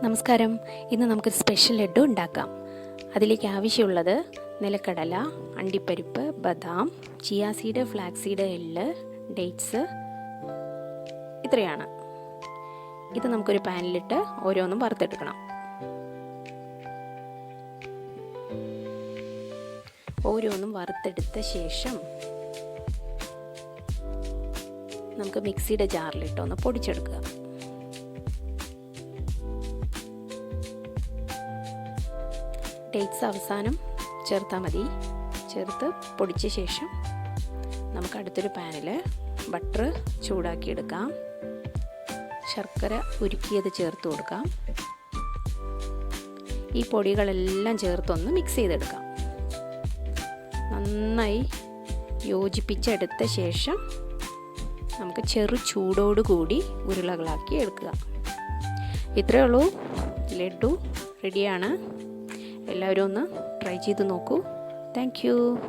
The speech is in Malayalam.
നമസ്കാരം. ഇന്ന് നമുക്കൊരു സ്പെഷ്യൽ ലഡു ഉണ്ടാക്കാം. അതിലേക്ക് ആവശ്യമുള്ളത് നിലക്കടല, അണ്ടിപ്പരിപ്പ്, ബദാം, ചിയ സീഡ്, ഫ്ലാക്സ് സീഡ്, എള്ള്, ഡേറ്റ്സ്, ഇത്രയാണ്. ഇത് നമുക്കൊരു പാനിലിട്ട് ഓരോന്നും വറുത്തെടുക്കണം. ഓരോന്നും വറുത്തെടുത്ത ശേഷം നമുക്ക് മിക്സിയുടെ ജാറിലിട്ട് ഒന്ന് പൊടിച്ചെടുക്കുക. ഡേറ്റ്സ് അവസാനം ചേർത്താൽ മതി. ചേർത്ത് പൊടിച്ച ശേഷം നമുക്ക് അടുത്തൊരു പാനിൽ ബട്ടർ ചൂടാക്കിയെടുക്കാം. ശർക്കര ഉരുക്കിയത് ചേർത്ത് കൊടുക്കാം. ഈ പൊടികളെല്ലാം ചേർത്തൊന്ന് മിക്സ് ചെയ്തെടുക്കാം. നന്നായി യോജിപ്പിച്ചെടുത്ത ശേഷം നമുക്ക് ചെറു ചൂടോടുകൂടി ഉരുളകളാക്കി എടുക്കുക. ഇത്രയേ ഉള്ളൂ. ലഡു റെഡിയാണ്. എല്ലാവരും ഒന്ന് ട്രൈ ചെയ്ത് നോക്കൂ. Thank you.